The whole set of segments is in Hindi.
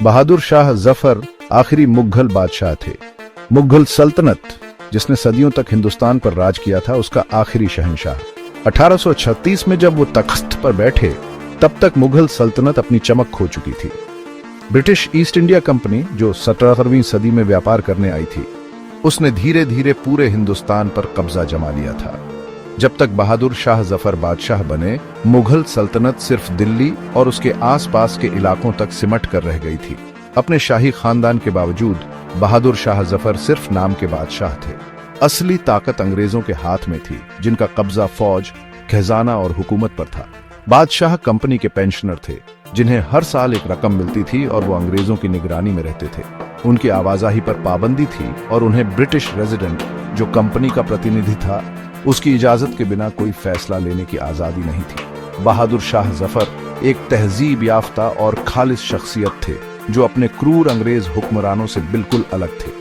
बहादुर शाह जफर आखिरी मुगल बादशाह थे। मुगल सल्तनत, जिसने सदियों तक हिंदुस्तान पर राज किया था, उसका आखिरी शहंशाह। 1836 में जब वो तख्त पर बैठे, तब तक मुगल सल्तनत अपनी चमक खो चुकी थी। ब्रिटिश ईस्ट इंडिया कंपनी, जो 17वीं सदी में व्यापार करने आई थी, उसने धीरे धीरे पूरे हिंदुस्तान पर कब्जा जमा लिया था। जब तक बहादुर शाह जफर बादशाह बने, मुगल सल्तनत सिर्फ दिल्ली और उसके आसपास के इलाकों तक सिमट कर रह गई थी। अपने शाही खानदान के बावजूद बहादुर शाह जफर सिर्फ नाम के बादशाह थे। असली ताकत अंग्रेजों के हाथ में थी, जिनका कब्जा फौज, खजाना और हुकूमत पर था। बादशाह कंपनी के पेंशनर थे, जिन्हें हर साल एक रकम मिलती थी और वो अंग्रेजों की निगरानी में रहते थे। उनकी आवाजाही पर पाबंदी थी और उन्हें ब्रिटिश रेजिडेंट, जो कंपनी का प्रतिनिधि था, उसकी इजाजत के बिना कोई फैसला लेने की आजादी नहीं थी। बहादुर शाह जफर एक तहजीब याफ्ता और खालिस शख्सियत थे, जो अपने क्रूर अंग्रेज हुक्मरानों से बिल्कुल अलग थे।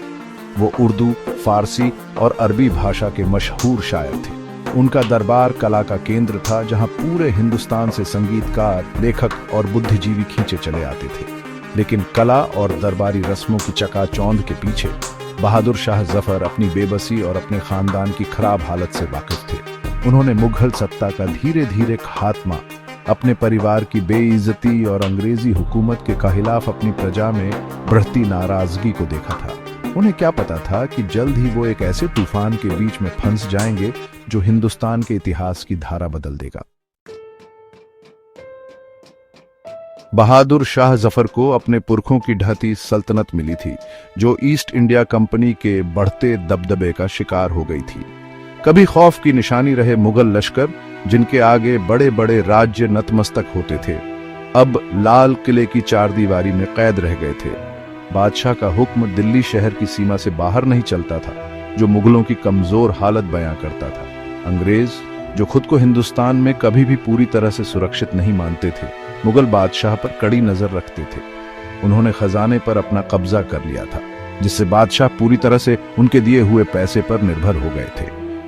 वो उर्दू, फारसी और अरबी भाषा के मशहूर शायर थे। उनका दरबार कला का केंद्र था, जहां पूरे हिंदुस्तान से संगीतकार, लेखक और बुद्धिजीवी खींचे चले आते थे। लेकिन कला और दरबारी रस्मों की चकाचौंध के पीछे बहादुर शाह जफर अपनी बेबसी और अपने खानदान की खराब हालत से वाकिफ थे। उन्होंने मुगल सत्ता का धीरे धीरे खात्मा, अपने परिवार की बेइज्जती और अंग्रेजी हुकूमत के खिलाफ अपनी प्रजा में बढ़ती नाराजगी को देखा था। उन्हें क्या पता था कि जल्द ही वो एक ऐसे तूफान के बीच में फंस जाएंगे जो हिंदुस्तान के इतिहास की धारा बदल देगा। बहादुर शाह जफर को अपने पुरखों की ढहती सल्तनत मिली थी, जो ईस्ट इंडिया कंपनी के बढ़ते दबदबे का शिकार हो गई थी। कभी खौफ की निशानी रहे मुगल लश्कर, जिनके आगे बड़े बड़े राज्य नतमस्तक होते थे, अब लाल किले की चारदीवारी में कैद रह गए थे। बादशाह का हुक्म दिल्ली शहर की सीमा से बाहर नहीं चलता था, जो मुगलों की कमजोर हालत बयां करता था। अंग्रेज, जो खुद को हिंदुस्तान में कभी भी पूरी तरह से सुरक्षित नहीं मानते थे, मुगल बादशाह पर कड़ी नजर रखते थे। उन्होंने खजाने पर अपना कब्जा कर लिया था, जिससे बादशाह पूरी तरह से उनके दिए हुए पैसे पर निर्भर हो गए थे,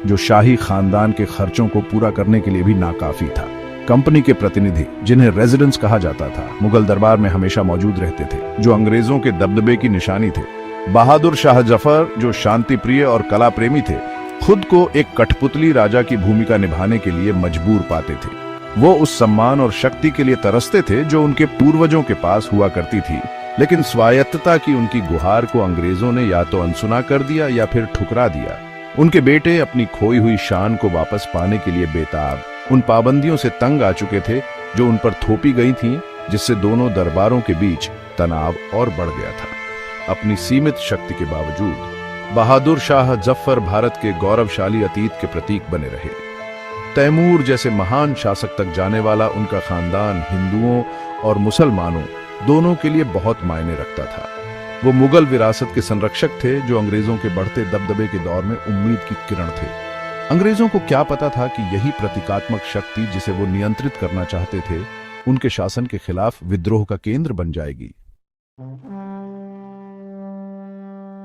जो शाही खानदान के खर्चों को पूरा करने के लिए भी नाकाफी था। कंपनी के प्रतिनिधि, जिन्हें रेजिडेंट्स कहा जाता था, मुगल दरबार में हमेशा मौजूद रहते थे, जो अंग्रेजों के दबदबे की निशानी थे। बहादुर शाह जफर, जो शांति प्रिय और कला प्रेमी थे, खुद को एक कठपुतली राजा की भूमिका निभाने के लिए मजबूर पाते थे। वो उस सम्मान और शक्ति के लिए तरसते थे जो उनके पूर्वजों के पास हुआ करती थी, लेकिन स्वायत्तता की उनकी गुहार को अंग्रेजों ने या तो अनसुना कर दिया या फिर ठुकरा दिया। उनके बेटे अपनी खोई हुई शान को वापस पाने के लिए बेताब, उन पाबंदियों से तंग आ चुके थे जो उन पर थोपी गई थीं, जिससे दोनों दरबारों के बीच तनाव और बढ़ गया था। अपनी सीमित शक्ति के बावजूद बहादुर शाह जफर भारत के गौरवशाली अतीत के प्रतीक बने रहे। तैमूर जैसे महान शासक तक जाने वाला उनका खानदान हिंदुओं और मुसलमानों दोनों के लिए बहुत मायने रखता था। वो मुगल विरासत के संरक्षक थे, जो अंग्रेजों के बढ़ते दबदबे के दौर में उम्मीद की किरण थे। अंग्रेजों को क्या पता था कि यही प्रतीकात्मक शक्ति, जिसे वो नियंत्रित करना चाहते थे, उनके शासन के खिलाफ विद्रोह का केंद्र बन जाएगी।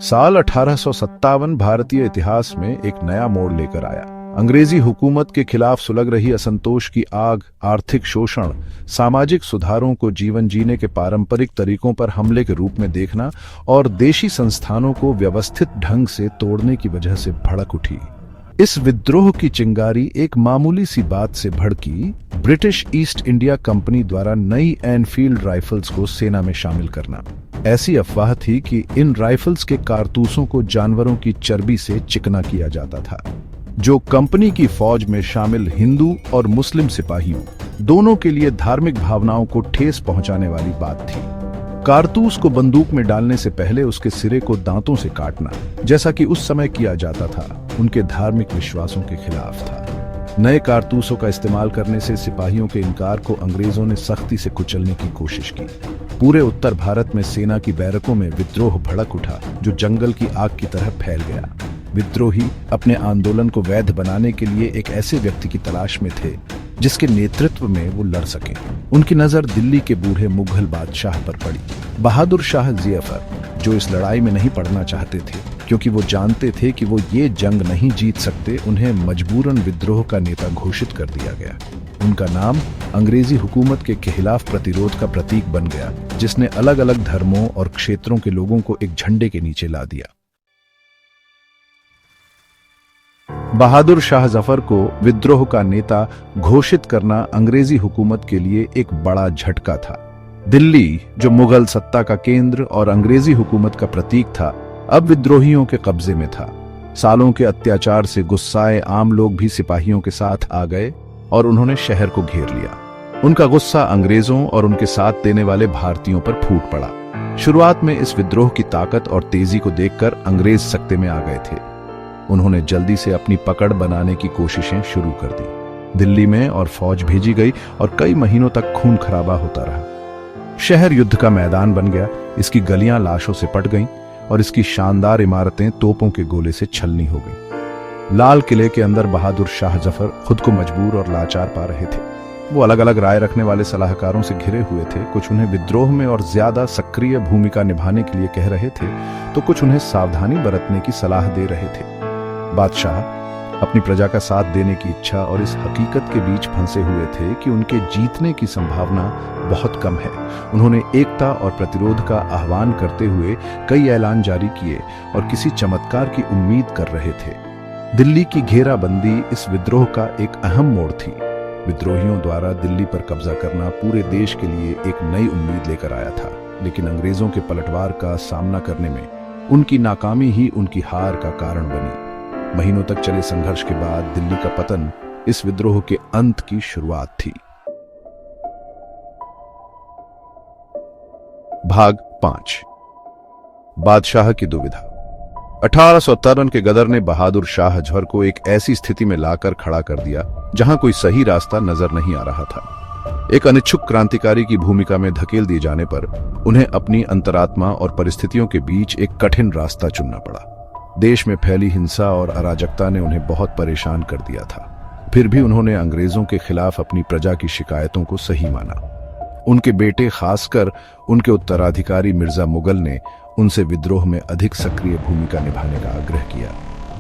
साल 1857 भारतीय इतिहास में एक नया मोड़ लेकर आया। अंग्रेजी हुकूमत के खिलाफ सुलग रही असंतोष की आग, आर्थिक शोषण, सामाजिक सुधारों को जीवन जीने के पारंपरिक तरीकों पर हमले के रूप में देखना और देशी संस्थानों को व्यवस्थित ढंग से तोड़ने की वजह से भड़क उठी। इस विद्रोह की चिंगारी एक मामूली सी बात से भड़की, ब्रिटिश ईस्ट इंडिया कंपनी द्वारा नई एनफील्ड राइफल्स को सेना में शामिल करना। ऐसी अफवाह थी कि इन राइफल्स के कारतूसों को जानवरों की चर्बी से चिकना किया जाता था, जो कंपनी की फौज में शामिल हिंदू और मुस्लिम सिपाहियों दोनों के लिए धार्मिक भावनाओं को ठेस पहुंचाने वाली बात थी। कारतूस को बंदूक में डालने से पहले उसके सिरे को दांतों से काटना, जैसा कि उस समय किया जाता था, उनके धार्मिक विश्वासों के खिलाफ था। नए कारतूसों का इस्तेमाल करने से सिपाहियों के इनकार को अंग्रेजों ने सख्ती से कुचलने की कोशिश की। पूरे उत्तर भारत में सेना की बैरकों में विद्रोह भड़क उठा, जो जंगल की आग की तरह फैल गया। विद्रोही अपने आंदोलन को वैध बनाने के लिए एक ऐसे व्यक्ति की तलाश में थे जिसके नेतृत्व में वो लड़ सके। उनकी नजर दिल्ली के बूढ़े मुगल बादशाह पर पड़ी, बहादुर शाह जफर, जो इस लड़ाई में नहीं पड़ना चाहते थे, क्योंकि वो जानते थे कि वो ये जंग नहीं जीत सकते। उन्हें मजबूरन विद्रोह का नेता घोषित कर दिया गया। उनका नाम अंग्रेजी हुकूमत के खिलाफ प्रतिरोध का प्रतीक बन गया, जिसने अलग अलग धर्मों और क्षेत्रों के लोगों को एक झंडे के नीचे ला दिया। बहादुर शाह जफर को विद्रोह का नेता घोषित करना अंग्रेजी हुकूमत के लिए एक बड़ा झटका था। दिल्ली, जो मुगल सत्ता का केंद्र और अंग्रेजी हुकूमत का प्रतीक था, अब विद्रोहियों के कब्जे में था। सालों के अत्याचार से गुस्साए आम लोग भी सिपाहियों के साथ आ गए और उन्होंने शहर को घेर लिया। उनका गुस्सा अंग्रेजों और उनके साथ देने वाले भारतीयों पर फूट पड़ा। शुरुआत में इस विद्रोह की ताकत और तेजी को देखकर अंग्रेज सकते में आ गए थे। उन्होंने जल्दी से अपनी पकड़ बनाने की कोशिशें शुरू कर दी। दिल्ली में और फौज भेजी गई और कई महीनों तक खून खराबा होता रहा। शहर युद्ध का मैदान बन गया। इसकी गलियां लाशों से पट गईं और इसकी शानदार इमारतें तोपों के गोले से छलनी हो गईं। लाल किले के अंदर बहादुर शाह जफर खुद को मजबूर और लाचार पा रहे थे। वो अलग अलग राय रखने वाले सलाहकारों से घिरे हुए थे। कुछ उन्हें विद्रोह में और ज्यादा सक्रिय भूमिका निभाने के लिए कह रहे थे, तो कुछ उन्हें सावधानी बरतने की सलाह दे रहे थे। बादशाह अपनी प्रजा का साथ देने की इच्छा और इस हकीकत के बीच फंसे हुए थे कि उनके जीतने की संभावना बहुत कम है। उन्होंने एकता और प्रतिरोध का आह्वान करते हुए कई ऐलान जारी किए और किसी चमत्कार की उम्मीद कर रहे थे। दिल्ली की घेराबंदी इस विद्रोह का एक अहम मोड़ थी। विद्रोहियों द्वारा दिल्ली पर कब्जा करना पूरे देश के लिए एक नई उम्मीद लेकर आया था, लेकिन अंग्रेजों के पलटवार का सामना करने में उनकी नाकामी ही उनकी हार का कारण बनी। महीनों तक चले संघर्ष के बाद दिल्ली का पतन इस विद्रोह के अंत की शुरुआत थी। भाग 5। बादशाह की दुविधा। 1853 के गदर ने बहादुर शाह जफर को एक ऐसी स्थिति में लाकर खड़ा कर दिया जहां कोई सही रास्ता नजर नहीं आ रहा था। एक अनिच्छुक क्रांतिकारी की भूमिका में धकेल दिए जाने पर उन्हें अपनी अंतरात्मा और परिस्थितियों के बीच एक कठिन रास्ता चुनना पड़ा। देश में फैली हिंसा और अराजकता ने उन्हें बहुत परेशान कर दिया था। फिर भी उन्होंने अंग्रेजों के खिलाफ अपनी प्रजा की शिकायतों को सही माना। उनके बेटे, खासकर उनके उत्तराधिकारी मिर्जा मुगल ने उनसे विद्रोह में अधिक सक्रिय भूमिका निभाने का आग्रह किया।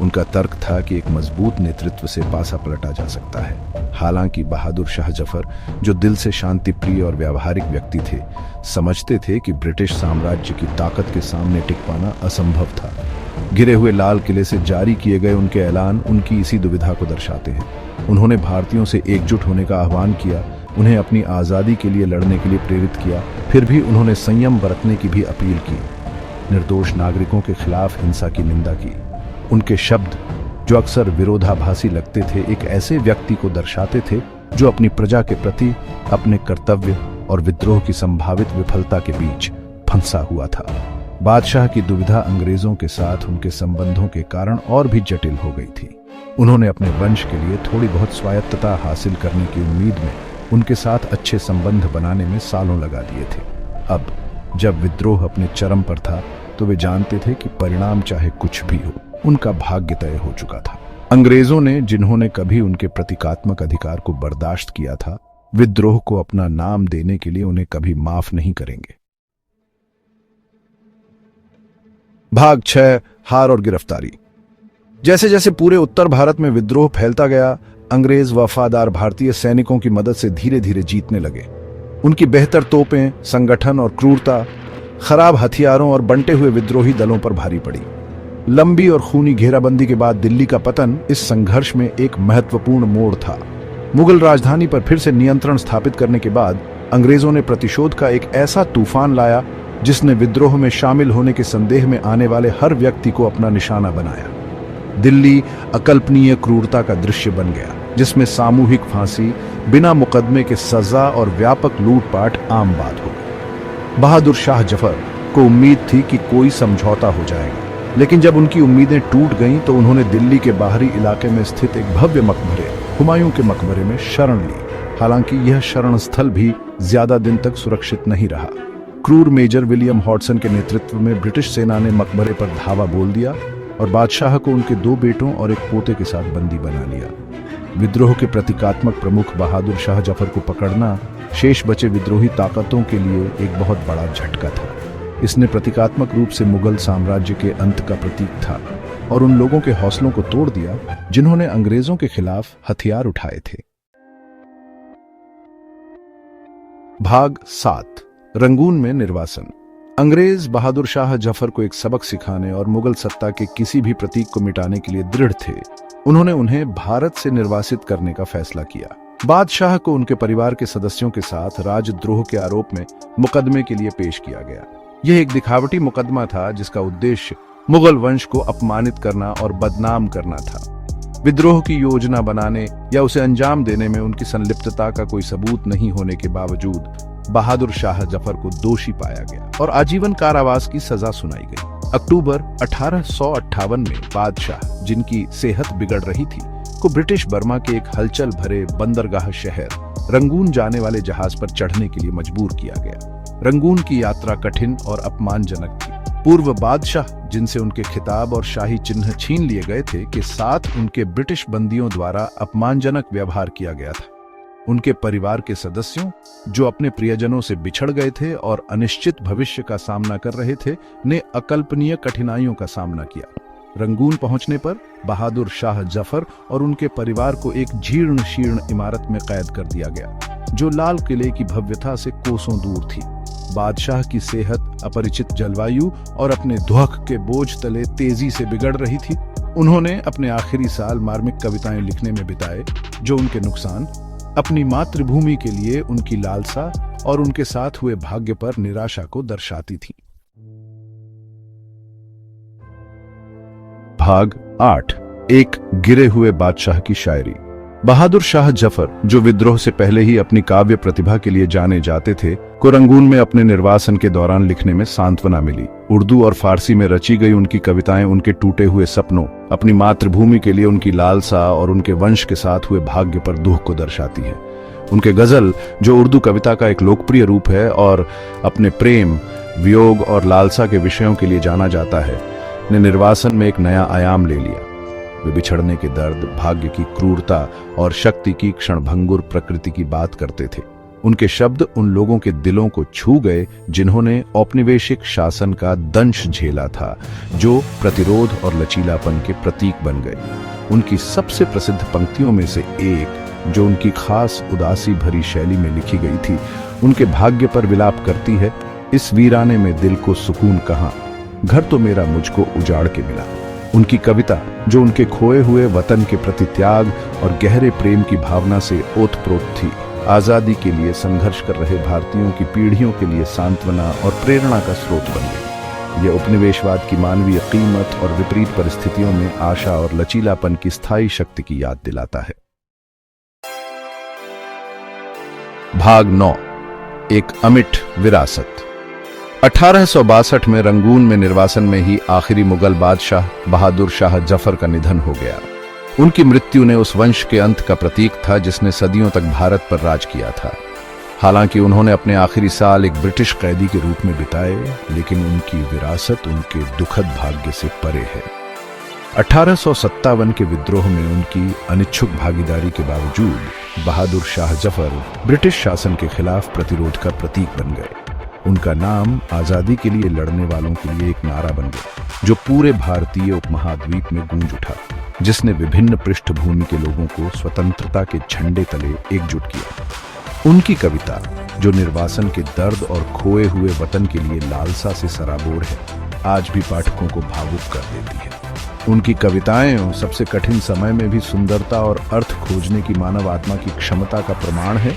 उनका तर्क था कि एक मजबूत नेतृत्व से पासा पलटा जा सकता है। हालांकि बहादुर शाह जफर, जो दिल से शांति प्रिय और व्यावहारिक व्यक्ति थे, समझते थे कि ब्रिटिश साम्राज्य की ताकत के सामने टिक पाना असंभव था। गिरे हुए लाल किले से जारी किए गए उनके ऐलान उनकी इसी दुविधा को दर्शाते हैं। उन्होंने भारतीयों से एकजुट होने का आह्वान किया, उन्हें अपनी आज़ादी के लिए लड़ने के लिए प्रेरित किया। फिर भी उन्होंने संयम बरतने की भी अपील की, निर्दोष नागरिकों के खिलाफ हिंसा की निंदा की। उनके शब्द, जो अक्सर विरोधाभासी लगते थे, एक ऐसे व्यक्ति को दर्शाते थे जो अपनी प्रजा के प्रति अपने कर्तव्य और विद्रोह की संभावित विफलता के बीच फंसा हुआ था। बादशाह की दुविधा अंग्रेजों के साथ उनके संबंधों के कारण और भी जटिल हो गई थी। उन्होंने अपने वंश के लिए थोड़ी बहुत स्वायत्तता हासिल करने की उम्मीद में उनके साथ अच्छे संबंध बनाने में सालों लगा दिए थे। अब जब विद्रोह अपने चरम पर था, तो वे जानते थे कि परिणाम चाहे कुछ भी हो, उनका भाग्य तय हो चुका था। अंग्रेजों ने, जिन्होंने कभी उनके प्रतीकात्मक अधिकार को बर्दाश्त किया था, विद्रोह को अपना नाम देने के लिए उन्हें कभी माफ नहीं करेंगे। भाग 6। हार और गिरफ्तारी। जैसे जैसे पूरे उत्तर भारत में विद्रोह फैलता गया, अंग्रेज वफादार भारतीय सैनिकों की मदद से धीरे धीरे जीतने लगे। उनकी बेहतर तोपें, संगठन और क्रूरता खराब हथियारों और बंटे हुए विद्रोही दलों पर भारी पड़ी। लंबी और खूनी घेराबंदी के बाद दिल्ली का पतन इस संघर्ष में एक महत्वपूर्ण मोड़ था। मुगल राजधानी पर फिर से नियंत्रण स्थापित करने के बाद अंग्रेजों ने प्रतिशोध का एक ऐसा तूफान लाया जिसने विद्रोह में शामिल होने के संदेह में आने वाले हर व्यक्ति को अपना निशाना बनाया। दिल्ली अकल्पनीय क्रूरता का दृश्य बन गया, जिसमें सामूहिक फांसी, बिना मुकदमे के सजा और व्यापक लूटपाट आम बात हो गई। बहादुर शाह जफर को उम्मीद थी कि कोई समझौता हो जाएगा, लेकिन जब उनकी उम्मीदें टूट गईं तो उन्होंने दिल्ली के बाहरी इलाके में स्थित एक भव्य मकबरे, हुमायूं के मकबरे में शरण ली। हालांकि यह शरण स्थल भी ज्यादा दिन तक सुरक्षित नहीं रहा। क्रूर मेजर विलियम हॉडसन के नेतृत्व में ब्रिटिश सेना ने मकबरे पर धावा बोल दिया और बादशाह को उनके 2 बेटों और एक पोते के साथ बंदी बना लिया। विद्रोह के प्रतीकात्मक प्रमुख बहादुर शाह जफर को पकड़ना शेष बचे विद्रोही ताकतों के लिए एक बहुत बड़ा झटका था। इसने प्रतीकात्मक रूप से मुगल साम्राज्य के अंत का प्रतीक था और उन लोगों के हौसलों को तोड़ दिया जिन्होंने अंग्रेजों के खिलाफ हथियार उठाए थे। भाग 7 रंगून में निर्वासन। अंग्रेज बहादुर शाह जफर को एक सबक सिखाने और मुगल सत्ता के किसी भी प्रतीक को मिटाने के लिए दृढ़ थे। उन्होंने उन्हें भारत से निर्वासित करने का फैसला किया। बादशाह को उनके परिवार के सदस्यों के साथ राजद्रोह के आरोप में मुकदमे के लिए पेश किया गया। यह एक दिखावटी मुकदमा था जिसका उद्देश्य मुगल वंश को अपमानित करना और बदनाम करना था। विद्रोह की योजना बनाने या उसे अंजाम देने में उनकी संलिप्तता का कोई सबूत नहीं होने के बावजूद बहादुर शाह जफर को दोषी पाया गया और आजीवन कारावास की सजा सुनाई गई। अक्टूबर 1858 में बादशाह, जिनकी सेहत बिगड़ रही थी, को ब्रिटिश बर्मा के एक हलचल भरे बंदरगाह शहर रंगून जाने वाले जहाज पर चढ़ने के लिए मजबूर किया गया। रंगून की यात्रा कठिन और अपमानजनक थी। पूर्व बादशाह, जिनसे उनके खिताब और शाही चिन्ह छीन लिए गए थे, के साथ उनके ब्रिटिश बंदियों द्वारा अपमानजनक व्यवहार किया गया था। उनके परिवार के सदस्यों, जो अपने प्रियजनों से बिछड़ गए थे और अनिश्चित भविष्य का सामना कर रहे थे, ने अकल्पनीय कठिनाइयों का सामना किया। रंगून पहुंचने पर बहादुर शाह जफर और उनके परिवार को एक जीर्ण शीर्ण इमारत में कैद कर दिया गया, जो लाल किले की भव्यता से कोसों दूर थी। बादशाह की सेहत अपरिचित जलवायु और अपने दुख के बोझ तले तेजी से बिगड़ रही थी। उन्होंने अपने आखिरी साल मार्मिक कविताएं लिखने में बिताए, जो उनके नुकसान, अपनी मातृभूमि के लिए उनकी लालसा और उनके साथ हुए भाग्य पर निराशा को दर्शाती थी। भाग 8 एक गिरे हुए बादशाह की शायरी। बहादुर शाह जफर, जो विद्रोह से पहले ही अपनी काव्य प्रतिभा के लिए जाने जाते थे, को रंगून में अपने निर्वासन के दौरान लिखने में सांत्वना मिली। उर्दू और फारसी में रची गई उनकी कविताएं उनके टूटे हुए सपनों, अपनी मातृभूमि के लिए उनकी लालसा और उनके वंश के साथ हुए भाग्य पर दुख को दर्शाती है। उनके गजल, जो उर्दू कविता का एक लोकप्रिय रूप है और अपने प्रेम, वियोग और लालसा के विषयों के लिए जाना जाता है, ने निर्वासन में एक नया आयाम ले लिया। वे बिछड़ने के दर्द, भाग्य की क्रूरता और शक्ति की क्षणभंगुर प्रकृति की बात करते थे। उनके शब्द उन लोगों के दिलों को छू गए जिन्होंने औपनिवेशिक शासन का दंश झेला था, जो प्रतिरोध और लचीलापन के प्रतीक बन गए। उनकी सबसे प्रसिद्ध पंक्तियों में से एक, जो उनकी खास उदासी भरी शैली में लिखी गई थी, उनके भाग्य पर विलाप करती है। इस वीराने में दिल को सुकून कहाँ, घर तो मेरा मुझको उजाड़ के मिला। उनकी कविता, जो उनके खोए हुए वतन के प्रति त्याग और गहरे प्रेम की भावना से ओतप्रोत थी, आजादी के लिए संघर्ष कर रहे भारतीयों की पीढ़ियों के लिए सांत्वना और प्रेरणा का स्रोत बन गई। यह उपनिवेशवाद की मानवीय कीमत और विपरीत परिस्थितियों में आशा और लचीलापन की स्थायी शक्ति की याद दिलाता है। भाग 9 एक अमिट विरासत। 1862 में रंगून में निर्वासन में ही आखिरी मुगल बादशाह बहादुर शाह जफर का निधन हो गया। उनकी मृत्यु ने उस वंश के अंत का प्रतीक था जिसने सदियों तक भारत पर राज किया था। हालांकि उन्होंने अपने आखिरी साल एक ब्रिटिश कैदी के रूप में बिताए, लेकिन उनकी विरासत उनके दुखद भाग्य से परे है। 1857 के विद्रोह में उनकी अनिच्छुक भागीदारी के बावजूद बहादुर शाह जफर ब्रिटिश शासन के खिलाफ प्रतिरोध का प्रतीक बन गए। उनका नाम आजादी के लिए लड़ने वालों के लिए एक नारा बन गया, जो पूरे भारतीय उपमहाद्वीप में गूंज उठा, जिसने विभिन्न पृष्ठभूमि के लोगों को स्वतंत्रता के झंडे तले एकजुट किया। उनकी कविता, जो निर्वासन के दर्द और खोए हुए वतन के लिए लालसा से सराबोर है, आज भी पाठकों को भावुक कर देती है। उनकी कविताएं सबसे कठिन समय में भी सुंदरता और अर्थ खोजने की मानव आत्मा की क्षमता का प्रमाण है,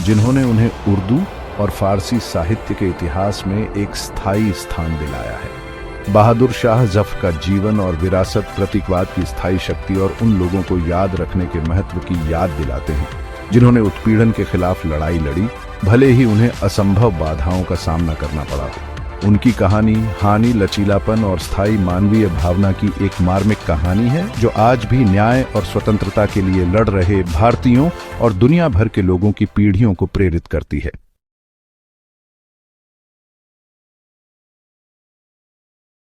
जिन्होंने उन्हें उर्दू और फारसी साहित्य के इतिहास में एक स्थायी स्थान दिलाया है। बहादुर शाह जफर का जीवन और विरासत प्रतीकवाद की स्थायी शक्ति और उन लोगों को याद रखने के महत्व की याद दिलाते हैं, जिन्होंने उत्पीड़न के खिलाफ लड़ाई लड़ी, भले ही उन्हें असंभव बाधाओं का सामना करना पड़ा। उनकी कहानी हानि, लचीलापन और स्थायी मानवीय भावना की एक मार्मिक कहानी है, जो आज भी न्याय और स्वतंत्रता के लिए लड़ रहे भारतीयों और दुनिया भर के लोगों की पीढ़ियों को प्रेरित करती है।